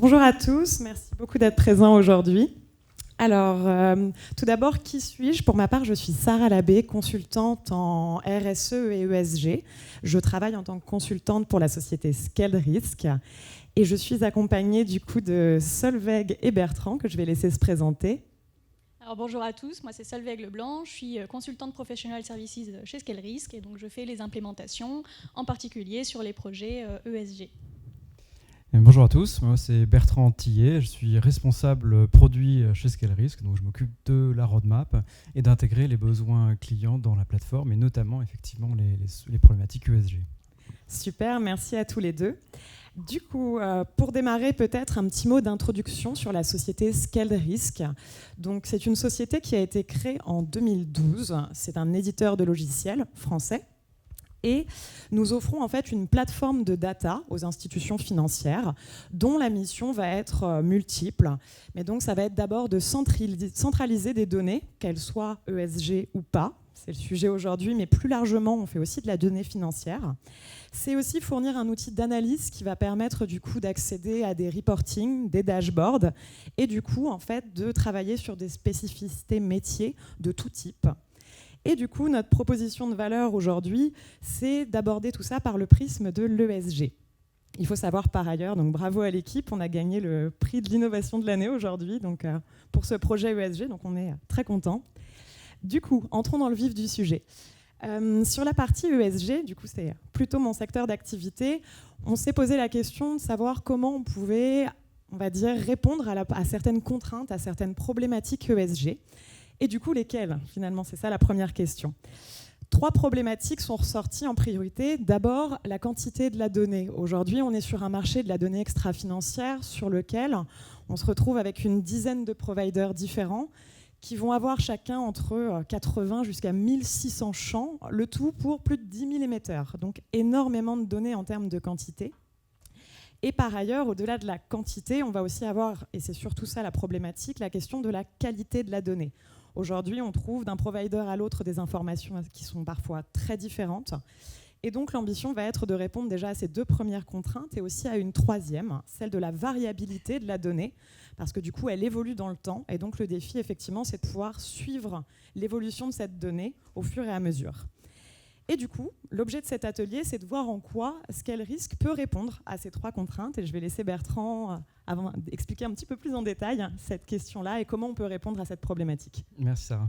Bonjour à tous, merci beaucoup d'être présents aujourd'hui. Alors, tout d'abord, qui suis-je? Pour ma part, je suis Sarah Labbé, consultante en RSE et ESG. Je travaille en tant que consultante pour la société Scaled Risk et je suis accompagnée du coup de Solveig et Bertrand, que je vais laisser se présenter. Alors bonjour à tous, moi c'est Solveig Leblanc, je suis consultante professional services chez Scaled Risk et donc je fais les implémentations, en particulier sur les projets ESG. Bonjour à tous, moi c'est Bertrand Tillet, je suis responsable produit chez Scaled Risk, donc je m'occupe de la roadmap et d'intégrer les besoins clients dans la plateforme et notamment effectivement les problématiques ESG. Super, merci à tous les deux. Du coup, pour démarrer, peut-être un petit mot d'introduction sur la société Scaled Risk. Donc, c'est une société qui a été créée en 2012. C'est un éditeur de logiciels français. Et nous offrons en fait une plateforme de data aux institutions financières dont la mission va être multiple. Mais donc, ça va être d'abord de centraliser des données, qu'elles soient ESG ou pas. C'est le sujet aujourd'hui, mais plus largement, on fait aussi de la donnée financière. C'est aussi fournir un outil d'analyse qui va permettre du coup d'accéder à des reporting, des dashboards, et du coup en fait de travailler sur des spécificités métiers de tout type. Et du coup, notre proposition de valeur aujourd'hui, c'est d'aborder tout ça par le prisme de l'ESG. Il faut savoir par ailleurs, donc bravo à l'équipe, on a gagné le prix de l'innovation de l'année aujourd'hui donc, pour ce projet ESG, donc on est très contents. Du coup, entrons dans le vif du sujet. Sur la partie ESG, du coup c'est plutôt mon secteur d'activité, on s'est posé la question de savoir comment on pouvait, on va dire, répondre à certaines contraintes, à certaines problématiques ESG. Et du coup, lesquelles? Finalement, c'est ça la première question. 3 problématiques sont ressorties en priorité. D'abord, la quantité de la donnée. Aujourd'hui, on est sur un marché de la donnée extra-financière sur lequel on se retrouve avec une dizaine de providers différents qui vont avoir chacun entre 80 jusqu'à 1600 champs, le tout pour plus de 10 000 émetteurs. Donc énormément de données en termes de quantité. Et par ailleurs, au-delà de la quantité, on va aussi avoir, et c'est surtout ça la problématique, la question de la qualité de la donnée. Aujourd'hui, on trouve d'un provider à l'autre des informations qui sont parfois très différentes. Et donc l'ambition va être de répondre déjà à ces 2 premières contraintes et aussi à une troisième, celle de la variabilité de la donnée, parce que du coup elle évolue dans le temps et donc le défi effectivement c'est de pouvoir suivre l'évolution de cette donnée au fur et à mesure. Et du coup, l'objet de cet atelier, c'est de voir en quoi Scaled Risk peut répondre à ces 3 contraintes. Et je vais laisser Bertrand expliquer un petit peu plus en détail cette question-là et comment on peut répondre à cette problématique. Merci Sarah.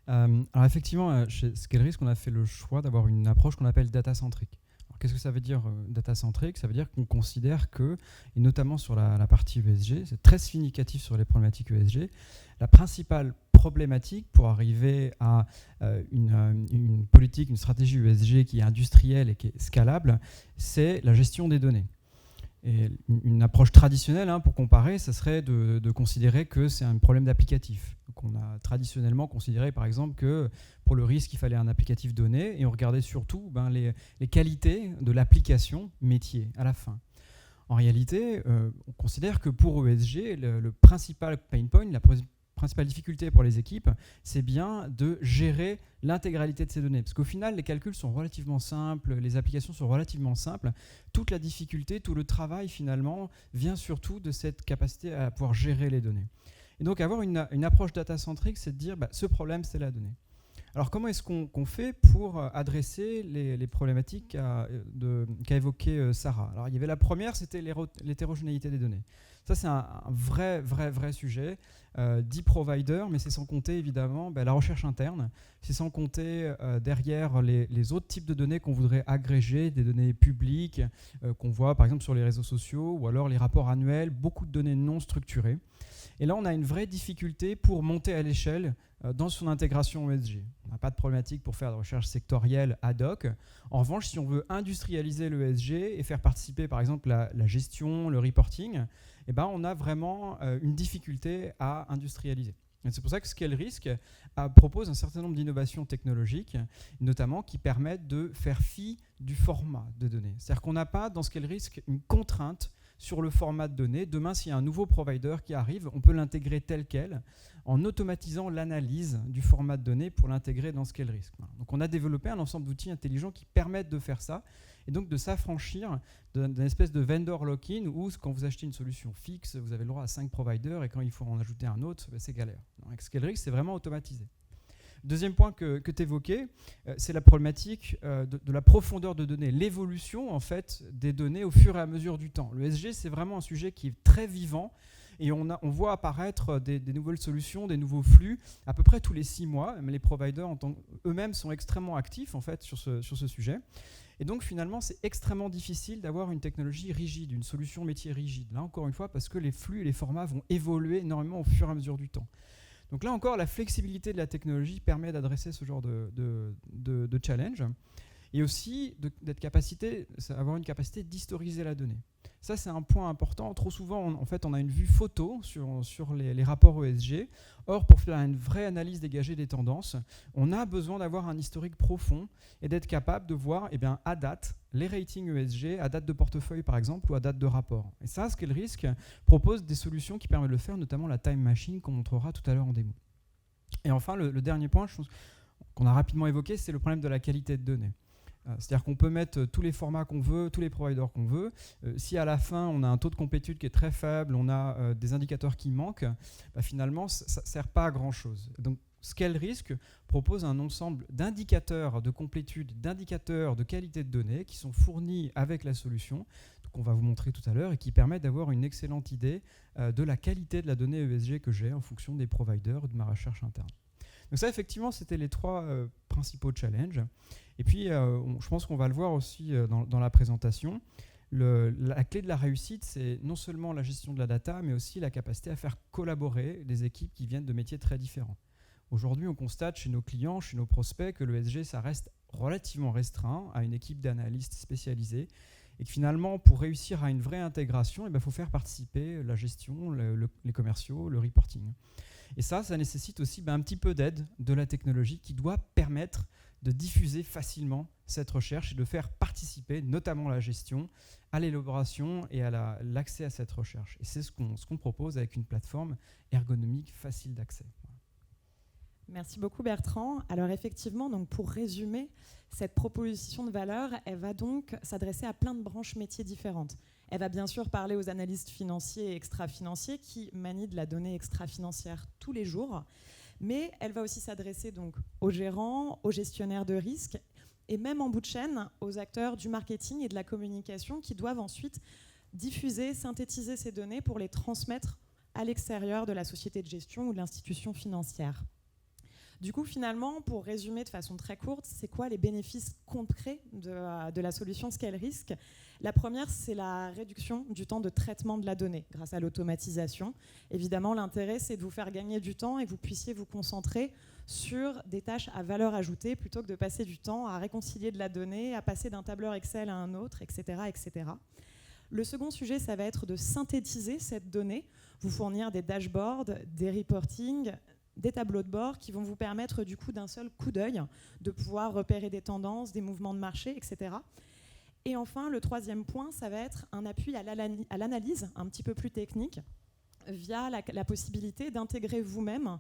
Alors effectivement, chez Scaled Risk, on a fait le choix d'avoir une approche qu'on appelle data-centrique. Alors, qu'est-ce que ça veut dire data-centrique? Ça veut dire qu'on considère que, et notamment sur la partie ESG, c'est très significatif sur les problématiques ESG, la principale problématique pour arriver à une politique, une stratégie ESG qui est industrielle et qui est scalable, c'est la gestion des données. Et une approche traditionnelle, pour comparer, ça serait de considérer que c'est un problème d'applicatif. Donc on a traditionnellement considéré, par exemple, que pour le risque, il fallait un applicatif donné, et on regardait surtout les qualités de l'application métier à la fin. En réalité, on considère que pour ESG, le principal pain point, la principale difficulté pour les équipes, c'est bien de gérer l'intégralité de ces données. Parce qu'au final, les calculs sont relativement simples, les applications sont relativement simples. Toute la difficulté, tout le travail, finalement, vient surtout de cette capacité à pouvoir gérer les données. Et donc, avoir une approche data-centrique, c'est de dire, ce problème, c'est la donnée. Alors, comment est-ce qu'on fait pour adresser les problématiques qu'a évoquées Sarah? Alors, il y avait la première, c'était l'hétérogénéité des données. Ça, c'est un vrai sujet. 10 providers, mais c'est sans compter évidemment la recherche interne, c'est sans compter derrière les autres types de données qu'on voudrait agréger, des données publiques qu'on voit par exemple sur les réseaux sociaux ou alors les rapports annuels, beaucoup de données non structurées. Et là, on a une vraie difficulté pour monter à l'échelle dans son intégration ESG. On n'a pas de problématique pour faire de recherche sectorielle ad hoc. En revanche, si on veut industrialiser l'ESG et faire participer par exemple la gestion, le reporting, on a vraiment une difficulté à industrialiser. Et c'est pour ça que Scaled Risk propose un certain nombre d'innovations technologiques, notamment qui permettent de faire fi du format de données. C'est-à-dire qu'on n'a pas dans Scaled Risk une contrainte sur le format de données. Demain, s'il y a un nouveau provider qui arrive, on peut l'intégrer tel quel en automatisant l'analyse du format de données pour l'intégrer dans ScaleRisk. Voilà. Donc on a développé un ensemble d'outils intelligents qui permettent de faire ça et donc de s'affranchir d'une espèce de vendor lock-in où quand vous achetez une solution fixe, vous avez le droit à 5 providers et quand il faut en ajouter un autre, c'est galère. Avec ScaleRisk, c'est vraiment automatisé. Deuxième point que tu évoquais, c'est la problématique de la profondeur de données, l'évolution en fait des données au fur et à mesure du temps. Le ESG, c'est vraiment un sujet qui est très vivant et on voit apparaître des nouvelles solutions, des nouveaux flux à peu près tous les 6 mois. Mais les providers eux-mêmes sont extrêmement actifs en fait sur ce sujet. Et donc finalement, c'est extrêmement difficile d'avoir une technologie rigide, une solution métier rigide. Là encore une fois, parce que les flux et les formats vont évoluer énormément au fur et à mesure du temps. Donc là encore, la flexibilité de la technologie permet d'adresser ce genre de challenge et aussi d'avoir une capacité d'historiser la donnée. Ça, c'est un point important. Trop souvent, on a une vue photo sur les rapports ESG. Or, pour faire une vraie analyse dégagée des tendances, on a besoin d'avoir un historique profond et d'être capable de voir à date les ratings ESG, à date de portefeuille par exemple, ou à date de rapport. Et ça, ScaleRisk propose des solutions qui permettent de le faire, notamment la Time Machine qu'on montrera tout à l'heure en démo. Et enfin, le dernier point qu'on a rapidement évoqué, c'est le problème de la qualité de données. C'est-à-dire qu'on peut mettre tous les formats qu'on veut, tous les providers qu'on veut. Si à la fin, on a un taux de complétude qui est très faible, on a des indicateurs qui manquent, finalement, ça ne sert pas à grand-chose. Donc, ScaleRisk propose un ensemble d'indicateurs de complétude, d'indicateurs de qualité de données qui sont fournis avec la solution, qu'on va vous montrer tout à l'heure, et qui permettent d'avoir une excellente idée de la qualité de la donnée ESG que j'ai en fonction des providers ou de ma recherche interne. Donc ça, effectivement, c'était les 3 principaux challenges. Et puis, je pense qu'on va le voir aussi dans la présentation. La clé de la réussite, c'est non seulement la gestion de la data, mais aussi la capacité à faire collaborer des équipes qui viennent de métiers très différents. Aujourd'hui, on constate chez nos clients, chez nos prospects, que le ESG, ça reste relativement restreint à une équipe d'analystes spécialisés. Et que finalement, pour réussir à une vraie intégration, il faut faire participer la gestion, les commerciaux, le reporting. Et ça nécessite aussi un petit peu d'aide de la technologie qui doit permettre de diffuser facilement cette recherche et de faire participer notamment la gestion à l'élaboration et à l'accès à cette recherche. Et c'est ce qu'on propose avec une plateforme ergonomique facile d'accès. Merci beaucoup Bertrand. Alors effectivement, donc pour résumer, cette proposition de valeur, elle va donc s'adresser à plein de branches métiers différentes. Elle va bien sûr parler aux analystes financiers et extra-financiers qui manient de la donnée extra-financière tous les jours, mais elle va aussi s'adresser donc aux gérants, aux gestionnaires de risques et même en bout de chaîne aux acteurs du marketing et de la communication qui doivent ensuite diffuser, synthétiser ces données pour les transmettre à l'extérieur de la société de gestion ou de l'institution financière. Du coup, finalement, pour résumer de façon très courte, c'est quoi les bénéfices concrets de la solution ScaleRisk ? La première, c'est la réduction du temps de traitement de la donnée grâce à l'automatisation. Évidemment, l'intérêt, c'est de vous faire gagner du temps et que vous puissiez vous concentrer sur des tâches à valeur ajoutée plutôt que de passer du temps à réconcilier de la donnée, à passer d'un tableur Excel à un autre, etc., etc. Le second sujet, ça va être de synthétiser cette donnée, vous fournir des dashboards, des reportings, des tableaux de bord qui vont vous permettre du coup d'un seul coup d'œil de pouvoir repérer des tendances, des mouvements de marché, etc. Et enfin, le troisième point, ça va être un appui à l'analyse un petit peu plus technique via la possibilité d'intégrer vous-même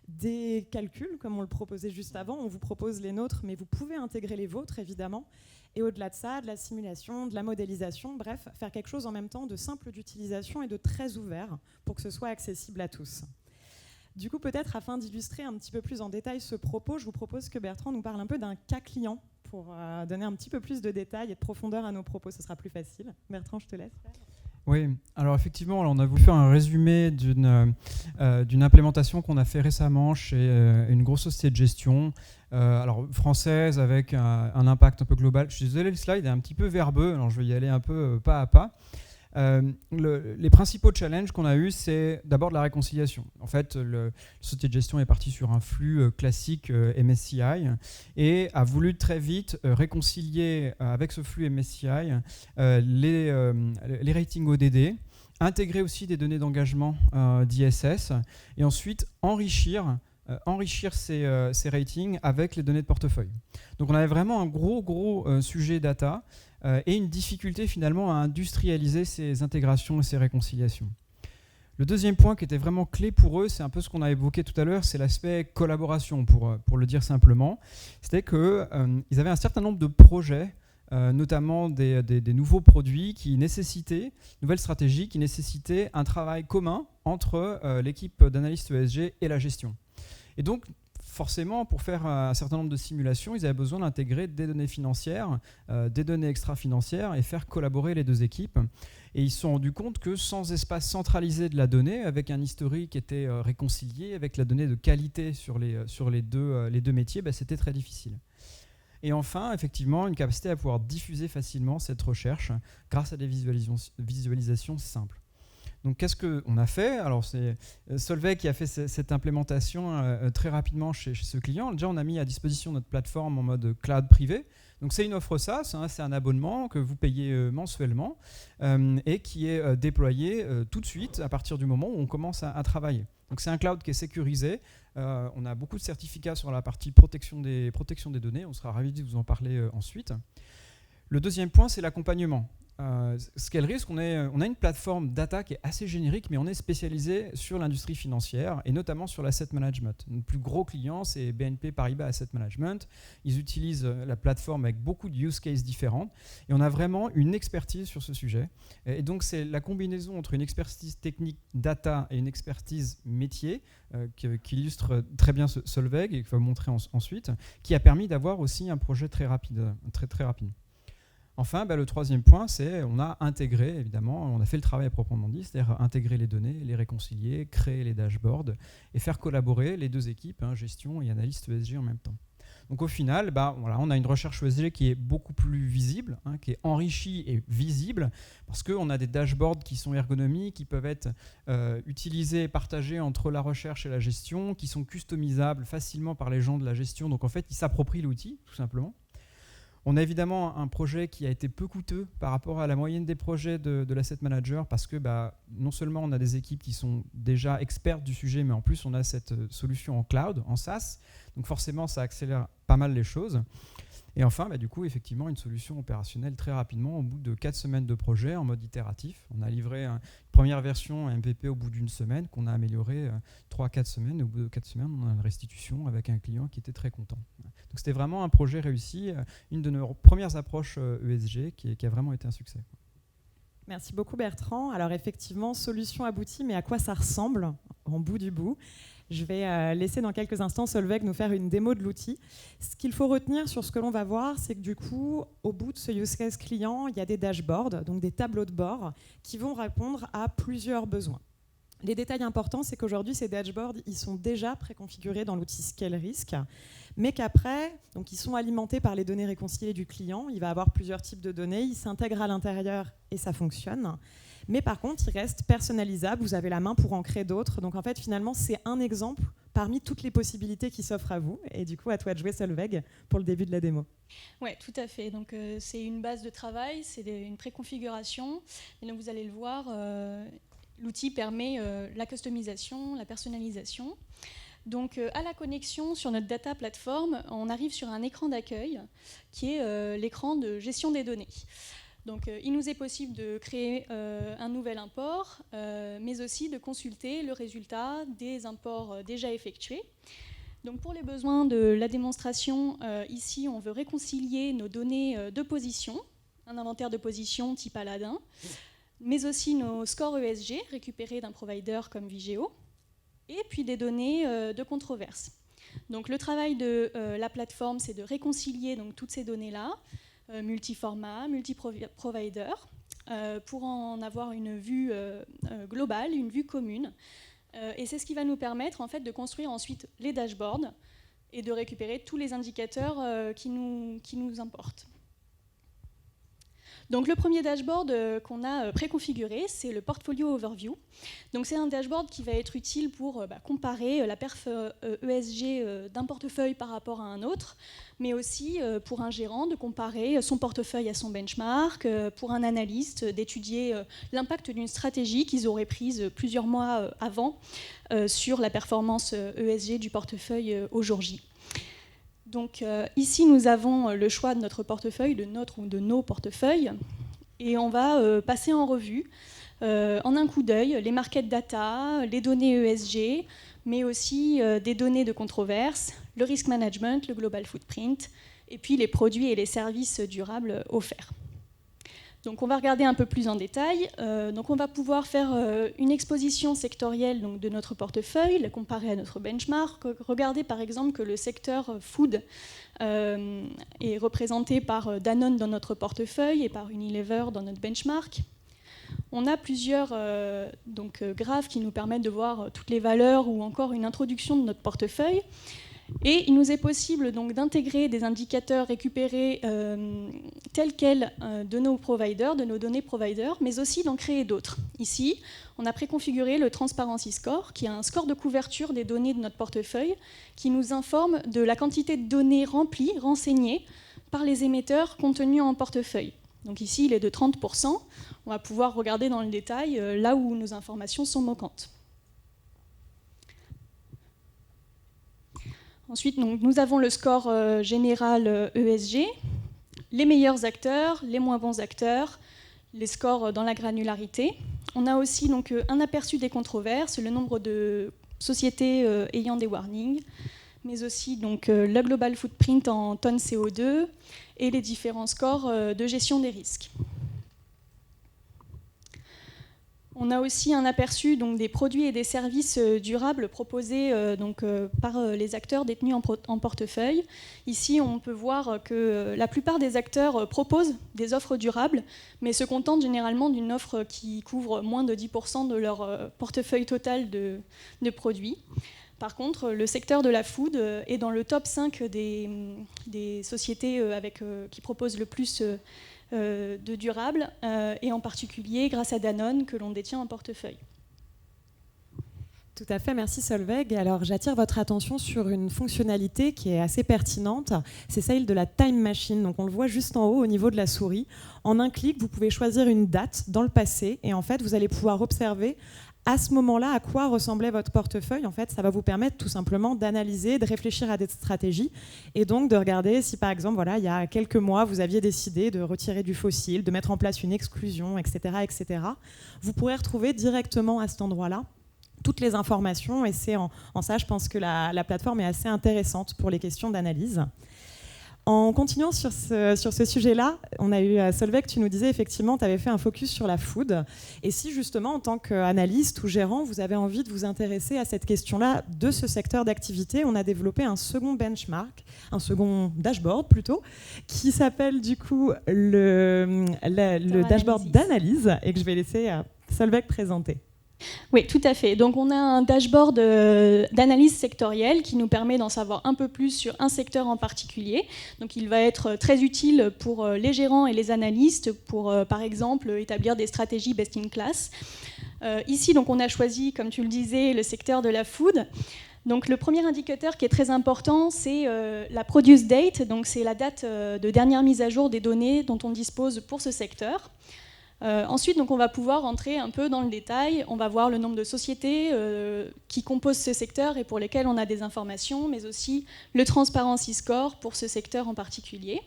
des calculs, comme on le proposait juste avant. On vous propose les nôtres, mais vous pouvez intégrer les vôtres, évidemment. Et au-delà de ça, de la simulation, de la modélisation, bref, faire quelque chose en même temps de simple d'utilisation et de très ouvert pour que ce soit accessible à tous. Du coup, peut-être afin d'illustrer un petit peu plus en détail ce propos, je vous propose que Bertrand nous parle un peu d'un cas client pour donner un petit peu plus de détails et de profondeur à nos propos. Ce sera plus facile. Bertrand, je te laisse. Oui, alors effectivement, on a voulu faire un résumé d'une implémentation qu'on a fait récemment chez une grosse société de gestion, alors française avec un impact un peu global. Je suis désolé, le slide est un petit peu verbeux, alors je vais y aller un peu pas à pas. Les principaux challenges qu'on a eu, c'est d'abord de la réconciliation. En fait, la société de gestion est partie sur un flux classique MSCI et a voulu très vite réconcilier avec ce flux MSCI les ratings ODD, intégrer aussi des données d'engagement d'ISS et ensuite enrichir enrichir ces ratings avec les données de portefeuille. Donc on avait vraiment un gros sujet data et une difficulté finalement à industrialiser ces intégrations et ces réconciliations. Le deuxième point qui était vraiment clé pour eux, c'est un peu ce qu'on a évoqué tout à l'heure, c'est l'aspect collaboration, pour le dire simplement. C'était qu'ils avaient un certain nombre de projets, notamment des nouveaux produits qui nécessitaient, nouvelles stratégies qui nécessitaient un travail commun entre l'équipe d'analystes ESG et la gestion. Et donc, forcément, pour faire un certain nombre de simulations, ils avaient besoin d'intégrer des données financières, des données extra-financières et faire collaborer les deux équipes. Et ils se sont rendus compte que sans espace centralisé de la donnée, avec un historique qui était réconcilié, avec la donnée de qualité sur les deux métiers, c'était très difficile. Et enfin, effectivement, une capacité à pouvoir diffuser facilement cette recherche grâce à des visualisations simples. Donc, qu'est-ce qu'on a fait? Alors, c'est Solveig qui a fait cette implémentation très rapidement chez ce client. Déjà, on a mis à disposition notre plateforme en mode cloud privé. Donc, c'est une offre SaaS, c'est un abonnement que vous payez mensuellement et qui est déployé tout de suite à partir du moment où on commence à travailler. Donc, c'est un cloud qui est sécurisé. On a beaucoup de certificats sur la partie protection des données. On sera ravis de vous en parler ensuite. Le deuxième point, c'est l'accompagnement. ScaleRisk, on a une plateforme data qui est assez générique, mais on est spécialisé sur l'industrie financière et notamment sur l'asset management. Notre plus gros client, c'est BNP Paribas Asset Management. Ils utilisent la plateforme avec beaucoup de use cases différents et on a vraiment une expertise sur ce sujet. Et donc, c'est la combinaison entre une expertise technique data et une expertise métier qui illustre très bien Solveig et qu'il va montrer ensuite, qui a permis d'avoir aussi un projet très rapide, très rapide. Enfin, le troisième point, c'est on a intégré, évidemment, on a fait le travail à proprement dit, c'est-à-dire intégrer les données, les réconcilier, créer les dashboards et faire collaborer les deux équipes, gestion et analyste ESG en même temps. Donc au final, voilà, on a une recherche ESG qui est beaucoup plus visible, qui est enrichie et visible, parce qu'on a des dashboards qui sont ergonomiques, qui peuvent être utilisés et partagés entre la recherche et la gestion, qui sont customisables facilement par les gens de la gestion. Donc en fait, ils s'approprient l'outil, tout simplement. On a évidemment un projet qui a été peu coûteux par rapport à la moyenne des projets de l'asset manager parce que non seulement on a des équipes qui sont déjà expertes du sujet, mais en plus on a cette solution en cloud, en SaaS. Donc forcément, ça accélère pas mal les choses. Et enfin, du coup, effectivement, une solution opérationnelle très rapidement au bout de 4 semaines de projet en mode itératif. On a livré une première version MVP au bout d'une semaine qu'on a amélioré 3 à 4 semaines. Et au bout de 4 semaines, on a une restitution avec un client qui était très content. Donc c'était vraiment un projet réussi, une de nos premières approches ESG qui a vraiment été un succès. Merci beaucoup Bertrand. Alors effectivement, solution aboutie, mais à quoi ça ressemble en bout du bout? Je vais laisser dans quelques instants Solveig nous faire une démo de l'outil. Ce qu'il faut retenir sur ce que l'on va voir, c'est que du coup, au bout de ce use case client, il y a des dashboards, donc des tableaux de bord, qui vont répondre à plusieurs besoins. Les détails importants, c'est qu'aujourd'hui, ces dashboards, ils sont déjà préconfigurés dans l'outil ScaleRisk, mais qu'après, donc ils sont alimentés par les données réconciliées du client. Il va avoir plusieurs types de données, ils s'intègrent à l'intérieur et ça fonctionne. Mais par contre, ils restent personnalisables, vous avez la main pour en créer d'autres. Donc en fait, finalement, c'est un exemple parmi toutes les possibilités qui s'offrent à vous. Et du coup, à toi de jouer, Solveig, pour le début de la démo. Oui, tout à fait. Donc c'est une base de travail, c'est une préconfiguration. Et donc vous allez le voir, l'outil permet la customisation, la personnalisation. Donc à la connexion sur notre data plateforme, on arrive sur un écran d'accueil qui est l'écran de gestion des données. Donc il nous est possible de créer un nouvel import, mais aussi de consulter le résultat des imports déjà effectués. Donc pour les besoins de la démonstration, ici on veut réconcilier nos données de position, un inventaire de position type Aladdin, mais aussi nos scores ESG récupérés d'un provider comme Vigeo, et puis des données de controverse. Donc le travail de la plateforme, c'est de réconcilier donc, toutes ces données-là, multi-format, multi-provider, pour en avoir une vue globale, une vue commune. Et c'est ce qui va nous permettre en fait, de construire ensuite les dashboards et de récupérer tous les indicateurs qui nous importent. Donc le premier dashboard qu'on a préconfiguré, c'est le Portfolio Overview. Donc c'est un dashboard qui va être utile pour comparer la perf ESG d'un portefeuille par rapport à un autre, mais aussi pour un gérant de comparer son portefeuille à son benchmark, pour un analyste d'étudier l'impact d'une stratégie qu'ils auraient prise plusieurs mois avant sur la performance ESG du portefeuille au jour J. Donc ici, nous avons le choix de notre portefeuille, de notre ou de nos portefeuilles, et on va passer en revue, en un coup d'œil, les market data, les données ESG, mais aussi des données de controverse, le risk management, le global footprint, et puis les produits et les services durables offerts. Donc on va regarder un peu plus en détail. Donc on va pouvoir faire une exposition sectorielle donc, de notre portefeuille, la comparer à notre benchmark. Regarder par exemple que le secteur food est représenté par Danone dans notre portefeuille et par Unilever dans notre benchmark. On a plusieurs graphes qui nous permettent de voir toutes les valeurs ou encore une introduction de notre portefeuille. Et il nous est possible donc d'intégrer des indicateurs récupérés tels quels de nos providers, de nos données providers, mais aussi d'en créer d'autres. Ici, on a préconfiguré le Transparency Score, qui est un score de couverture des données de notre portefeuille, qui nous informe de la quantité de données remplies, renseignées par les émetteurs contenus en portefeuille. Donc ici, il est de 30%. On va pouvoir regarder dans le détail là où nos informations sont manquantes. Ensuite, donc, nous avons le score général ESG, les meilleurs acteurs, les moins bons acteurs, les scores dans la granularité. On a aussi donc, un aperçu des controverses, le nombre de sociétés ayant des warnings, mais aussi donc, le global footprint en tonnes CO2 et les différents scores de gestion des risques. On a aussi un aperçu donc, des produits et des services durables proposés par les acteurs détenus en portefeuille. Ici, on peut voir que la plupart des acteurs proposent des offres durables, mais se contentent généralement d'une offre qui couvre moins de 10% de leur portefeuille total de produits. Par contre, le secteur de la food est dans le top 5 des sociétés qui proposent le plus de durable, et en particulier grâce à Danone que l'on détient en portefeuille. Tout à fait, merci Solveig. Alors j'attire votre attention sur une fonctionnalité qui est assez pertinente, c'est celle de la time machine. Donc on le voit juste en haut au niveau de la souris. En un clic, vous pouvez choisir une date dans le passé et en fait vous allez pouvoir observer à ce moment-là, à quoi ressemblait votre portefeuille. En fait, ça va vous permettre tout simplement d'analyser, de réfléchir à des stratégies et donc de regarder si, par exemple, voilà, il y a quelques mois, vous aviez décidé de retirer du fossile, de mettre en place une exclusion, etc., etc. Vous pourrez retrouver directement à cet endroit-là toutes les informations et c'est en ça, je pense que la plateforme est assez intéressante pour les questions d'analyse. En continuant sur ce sujet-là, on a eu Solveig, tu nous disais effectivement, tu avais fait un focus sur la food. Et si justement, en tant qu'analyste ou gérant, vous avez envie de vous intéresser à cette question-là de ce secteur d'activité, on a développé un second benchmark, un second dashboard plutôt, qui s'appelle du coup le dashboard d'analyse et que je vais laisser Solveig présenter. Oui, tout à fait. Donc on a un dashboard d'analyse sectorielle qui nous permet d'en savoir un peu plus sur un secteur en particulier. Donc il va être très utile pour les gérants et les analystes pour, par exemple, établir des stratégies best in class. Ici, donc, on a choisi, comme tu le disais, le secteur de la food. Donc le premier indicateur qui est très important, c'est la produce date. Donc c'est la date de dernière mise à jour des données dont on dispose pour ce secteur. Ensuite, donc, on va pouvoir entrer un peu dans le détail. On va voir le nombre de sociétés qui composent ce secteur et pour lesquelles on a des informations, mais aussi le Transparency Score pour ce secteur en particulier.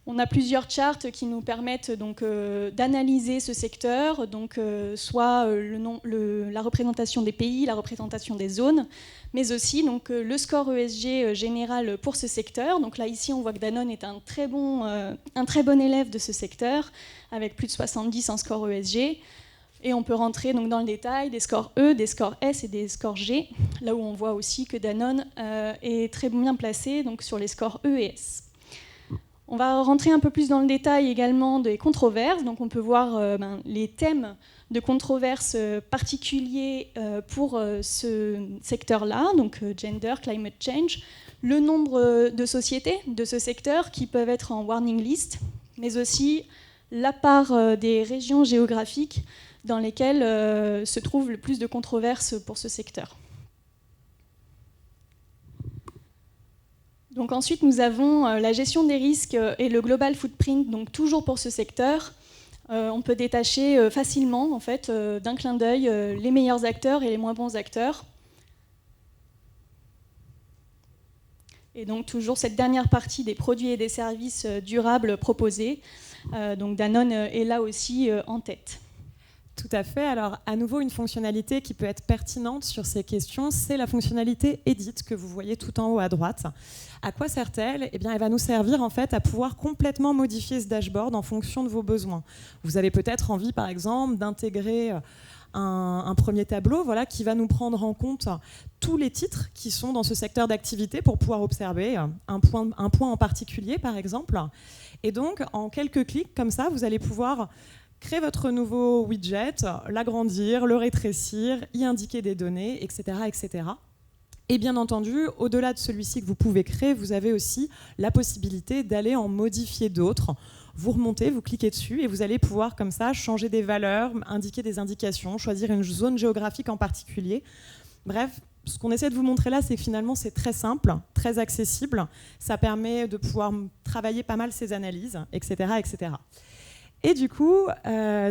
On a plusieurs charts qui nous permettent donc, d'analyser ce secteur, donc, soit la représentation des pays, la représentation des zones, mais aussi donc, le score ESG général pour ce secteur. Donc là, ici, on voit que Danone est un très bon élève de ce secteur, avec plus de 70 en score ESG. Et on peut rentrer donc, dans le détail des scores E, des scores S et des scores G, là où on voit aussi que Danone est très bien placé donc, sur les scores E et S. On va rentrer un peu plus dans le détail également des controverses. Donc on peut voir les thèmes de controverses particuliers pour ce secteur-là, donc gender, climate change, le nombre de sociétés de ce secteur qui peuvent être en warning list, mais aussi la part des régions géographiques dans lesquelles se trouve le plus de controverses pour ce secteur. Donc ensuite, nous avons la gestion des risques et le global footprint, donc toujours pour ce secteur. On peut détacher facilement, en fait, d'un clin d'œil, les meilleurs acteurs et les moins bons acteurs. Et donc toujours cette dernière partie des produits et des services durables proposés. Donc Danone est là aussi en tête. Tout à fait. Alors, à nouveau, une fonctionnalité qui peut être pertinente sur ces questions, c'est la fonctionnalité Edit que vous voyez tout en haut à droite. À quoi sert-elle ? Eh bien, elle va nous servir en fait à pouvoir complètement modifier ce dashboard en fonction de vos besoins. Vous avez peut-être envie, par exemple, d'intégrer un premier tableau, voilà, qui va nous prendre en compte tous les titres qui sont dans ce secteur d'activité pour pouvoir observer un point en particulier, par exemple. Et donc, en quelques clics comme ça, vous allez pouvoir créer votre nouveau widget, l'agrandir, le rétrécir, y indiquer des données, etc., etc. Et bien entendu, au-delà de celui-ci que vous pouvez créer, vous avez aussi la possibilité d'aller en modifier d'autres. Vous remontez, vous cliquez dessus et vous allez pouvoir comme ça changer des valeurs, indiquer des indications, choisir une zone géographique en particulier. Bref, ce qu'on essaie de vous montrer là, c'est que finalement c'est très simple, très accessible. Ça permet de pouvoir travailler pas mal ces analyses, etc., etc. Et du coup,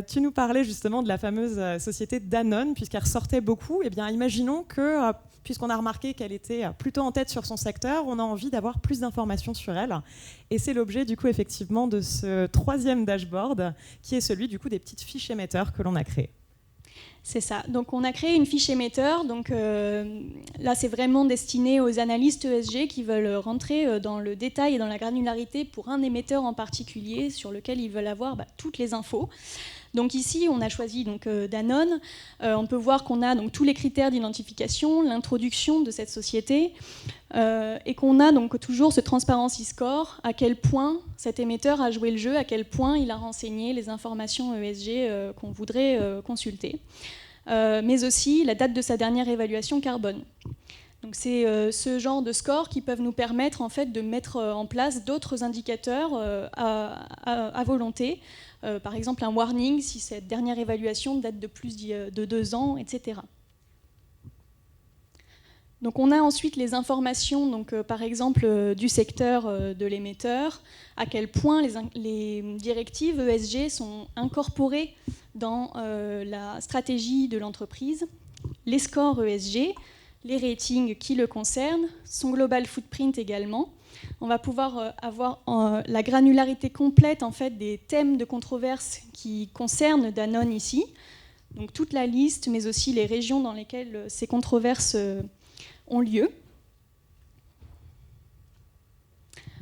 tu nous parlais justement de la fameuse société Danone, puisqu'elle ressortait beaucoup. Eh bien, imaginons que, puisqu'on a remarqué qu'elle était plutôt en tête sur son secteur, on a envie d'avoir plus d'informations sur elle. Et c'est l'objet, du coup, effectivement, de ce troisième dashboard, qui est celui, du coup, des petites fiches émetteurs que l'on a créées. C'est ça. Donc, on a créé une fiche émetteur. Donc, là, c'est vraiment destiné aux analystes ESG qui veulent rentrer dans le détail et dans la granularité pour un émetteur en particulier sur lequel ils veulent avoir toutes les infos. Donc ici, on a choisi Danone. On peut voir qu'on a donc tous les critères d'identification, l'introduction de cette société, et qu'on a donc toujours ce transparency score, à quel point cet émetteur a joué le jeu, à quel point il a renseigné les informations ESG qu'on voudrait consulter, mais aussi la date de sa dernière évaluation carbone. Donc c'est ce genre de scores qui peuvent nous permettre en fait de mettre en place d'autres indicateurs à volonté. Par exemple, un warning si cette dernière évaluation date de plus de 2 ans, etc. Donc on a ensuite les informations, donc, par exemple, du secteur de l'émetteur, à quel point les directives ESG sont incorporées dans la stratégie de l'entreprise, les scores ESG, les ratings qui le concernent, son global footprint également. On va pouvoir avoir la granularité complète en fait, des thèmes de controverse qui concernent Danone ici. Donc toute la liste, mais aussi les régions dans lesquelles ces controverses ont lieu.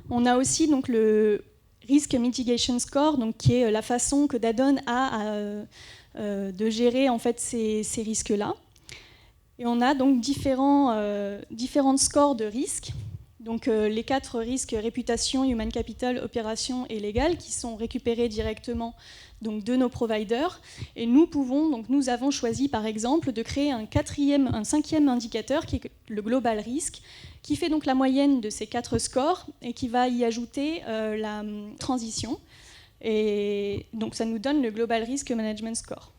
On a aussi donc, le Risk Mitigation Score, donc, qui est la façon que Danone a de gérer en fait, ces risques-là. Et on a donc différents scores de risques. Donc les 4 risques réputation, human capital, opération et légal qui sont récupérés directement donc, de nos providers. Et nous avons choisi par exemple de créer un 5e indicateur qui est le global risk, qui fait donc la moyenne de ces 4 scores et qui va y ajouter la transition. Et donc ça nous donne le global risk management score.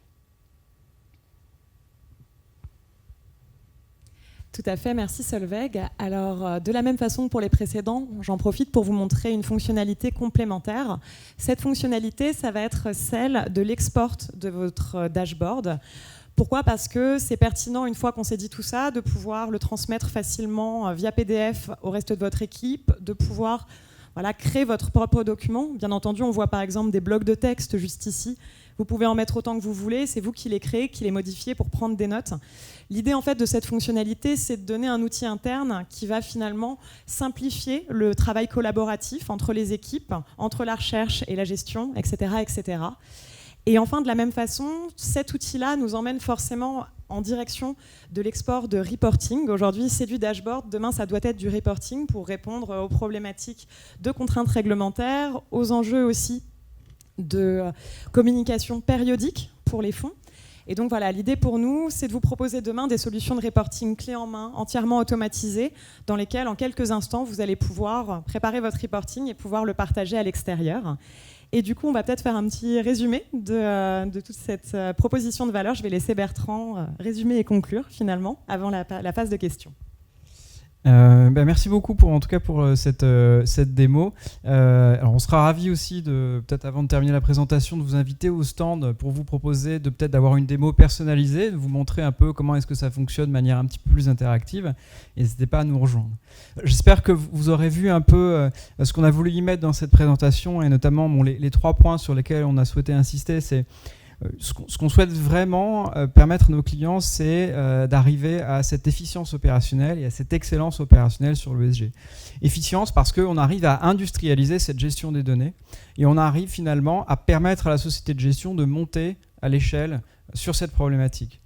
Tout à fait, merci Solveig. Alors, de la même façon que pour les précédents, j'en profite pour vous montrer une fonctionnalité complémentaire. Cette fonctionnalité, ça va être celle de l'export de votre dashboard. Pourquoi ? Parce que c'est pertinent, une fois qu'on s'est dit tout ça, de pouvoir le transmettre facilement via PDF au reste de votre équipe, de pouvoir créer votre propre document. Bien entendu, on voit par exemple des blocs de texte juste ici. Vous pouvez en mettre autant que vous voulez, c'est vous qui les créez, qui les modifiez pour prendre des notes. L'idée en fait de cette fonctionnalité, c'est de donner un outil interne qui va finalement simplifier le travail collaboratif entre les équipes, entre la recherche et la gestion, etc., etc. Et enfin, de la même façon, cet outil-là nous emmène forcément en direction de l'export de reporting. Aujourd'hui, c'est du dashboard. Demain, ça doit être du reporting pour répondre aux problématiques de contraintes réglementaires, aux enjeux aussi de communication périodique pour les fonds. Et donc voilà, l'idée pour nous, c'est de vous proposer demain des solutions de reporting clés en main, entièrement automatisées, dans lesquelles en quelques instants, vous allez pouvoir préparer votre reporting et pouvoir le partager à l'extérieur. Et du coup, on va peut-être faire un petit résumé de toute cette proposition de valeur. Je vais laisser Bertrand résumer et conclure finalement avant la phase de questions. Merci beaucoup pour cette démo. Alors on sera ravis aussi peut-être avant de terminer la présentation, de vous inviter au stand pour vous proposer peut-être d'avoir une démo personnalisée, de vous montrer un peu comment est-ce que ça fonctionne de manière un petit peu plus interactive. N'hésitez pas à nous rejoindre. J'espère que vous aurez vu un peu ce qu'on a voulu y mettre dans cette présentation, et notamment les 3 points sur lesquels on a souhaité insister. C'est ce qu'on souhaite vraiment permettre à nos clients, c'est d'arriver à cette efficience opérationnelle et à cette excellence opérationnelle sur l'ESG. Efficience parce qu'on arrive à industrialiser cette gestion des données et on arrive finalement à permettre à la société de gestion de monter à l'échelle sur cette problématique.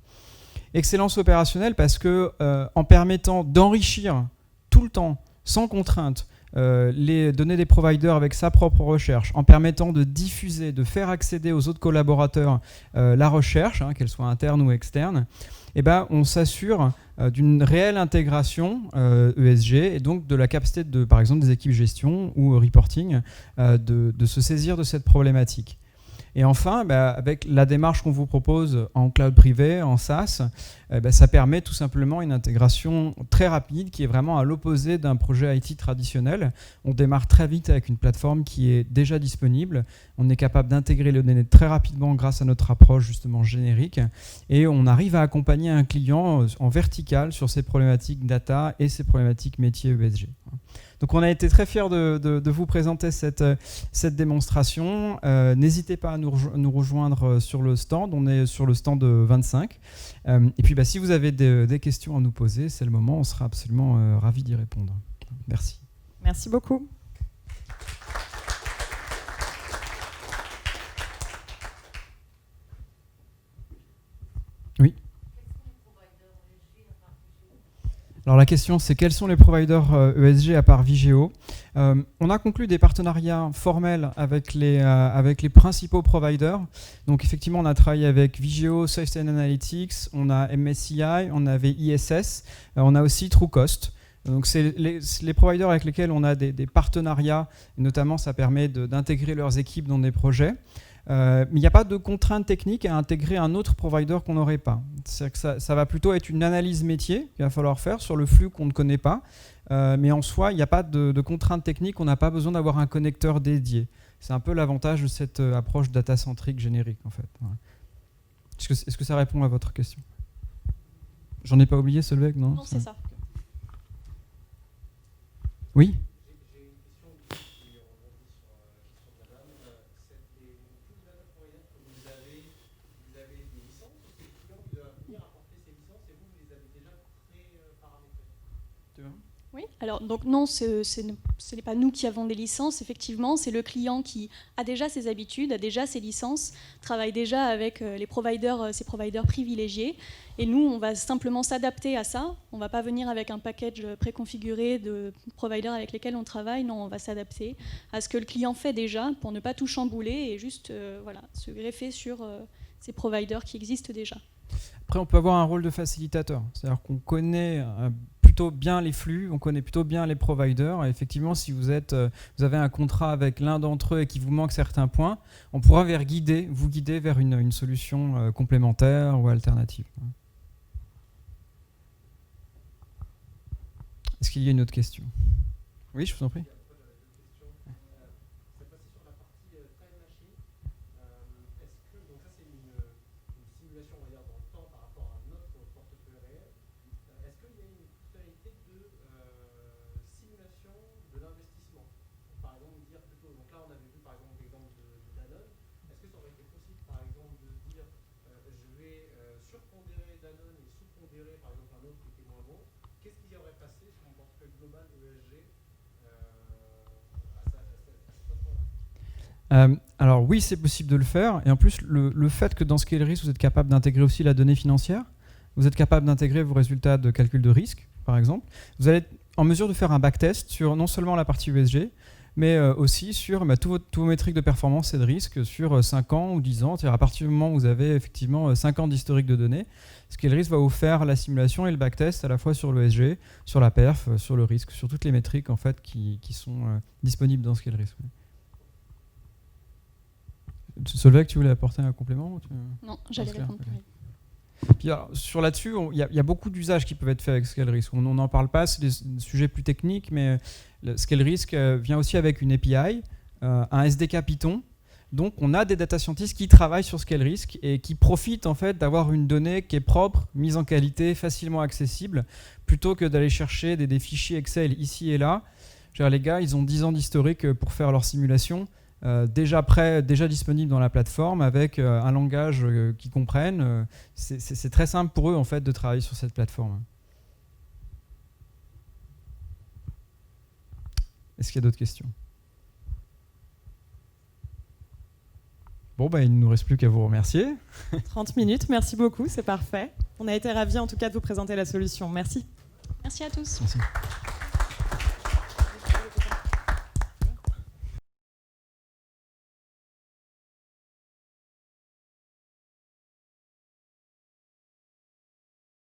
Excellence opérationnelle parce que en permettant d'enrichir tout le temps, sans contrainte, les données des providers avec sa propre recherche, en permettant de diffuser, de faire accéder aux autres collaborateurs la recherche, qu'elle soit interne ou externe, on s'assure d'une réelle intégration ESG et donc de la capacité par exemple des équipes gestion ou reporting de se saisir de cette problématique. Et enfin, avec la démarche qu'on vous propose en cloud privé, en SaaS, ça permet tout simplement une intégration très rapide qui est vraiment à l'opposé d'un projet IT traditionnel. On démarre très vite avec une plateforme qui est déjà disponible. On est capable d'intégrer les données très rapidement grâce à notre approche justement générique. Et on arrive à accompagner un client en vertical sur ses problématiques data et ses problématiques métiers ESG. Donc on a été très fiers de vous présenter cette démonstration. N'hésitez pas à nous rejoindre sur le stand. On est sur le stand 25. Et puis si vous avez des questions à nous poser, c'est le moment. On sera absolument ravis d'y répondre. Merci. Merci beaucoup. Oui. Alors la question, c'est quels sont les providers ESG à part Vigeo ? On a conclu des partenariats formels avec les principaux providers. Donc effectivement, on a travaillé avec Vigeo, Sustainalytics, on a MSCI, on avait ISS, on a aussi Trucost. Donc c'est les providers avec lesquels on a des partenariats, et notamment ça permet d'intégrer leurs équipes dans des projets. Mais il n'y a pas de contrainte technique à intégrer un autre provider qu'on n'aurait pas. C'est-à-dire que ça va plutôt être une analyse métier qu'il va falloir faire sur le flux qu'on ne connaît pas. Mais en soi, il n'y a pas de contrainte technique, on n'a pas besoin d'avoir un connecteur dédié. C'est un peu l'avantage de cette approche data-centrique générique, en fait. Voilà. Est-ce que ça répond à votre question ? J'en ai pas oublié, Solveig, non ? Non, c'est ça. Oui ? Oui, alors donc non, ce n'est pas nous qui avons des licences, effectivement, c'est le client qui a déjà ses habitudes, a déjà ses licences, travaille déjà avec ses providers privilégiés, et nous, on va simplement s'adapter à ça, on ne va pas venir avec un package préconfiguré de providers avec lesquels on travaille, non, on va s'adapter à ce que le client fait déjà pour ne pas tout chambouler et juste se greffer sur ces providers qui existent déjà. Après, on peut avoir un rôle de facilitateur, c'est-à-dire qu'on connaît plutôt bien les flux, on connaît plutôt bien les providers. Et effectivement, si vous avez un contrat avec l'un d'entre eux et qu'il vous manque certains points, on pourra vous guider vers une solution complémentaire ou alternative. Est-ce qu'il y a une autre question ? Oui, je vous en prie. Alors oui, c'est possible de le faire. Et en plus, le fait que dans ScaleRisk, vous êtes capable d'intégrer aussi la donnée financière, vous êtes capable d'intégrer vos résultats de calcul de risque, par exemple, vous allez être en mesure de faire un backtest sur non seulement la partie ESG, mais aussi sur tous vos métriques de performance et de risque sur 5 ans ou 10 ans. C'est-à-dire à partir du moment où vous avez effectivement 5 ans d'historique de données, ScaleRisk va vous faire la simulation et le backtest à la fois sur l'ESG, sur la perf, sur le risque, sur toutes les métriques en fait, qui sont disponibles dans ScaleRisk. Solveig, tu voulais apporter un complément Non, j'allais répondre. Puis alors, sur là-dessus, il y a beaucoup d'usages qui peuvent être faits avec ScaleRisk. On n'en parle pas, c'est des sujets plus techniques, mais ScaleRisk vient aussi avec une API, un SDK Python. Donc on a des data scientists qui travaillent sur ScaleRisk et qui profitent en fait d'avoir une donnée qui est propre, mise en qualité, facilement accessible, plutôt que d'aller chercher des fichiers Excel ici et là. Les gars, ils ont 10 ans d'historique pour faire leur simulation. Déjà prêt, déjà disponible dans la plateforme avec un langage qu'ils comprennent. C'est très simple pour eux en fait de travailler sur cette plateforme. Est-ce qu'il y a d'autres questions? Bon, il ne nous reste plus qu'à vous remercier. 30 minutes, merci beaucoup, c'est parfait. On a été ravis en tout cas de vous présenter la solution. Merci. Merci à tous. Merci.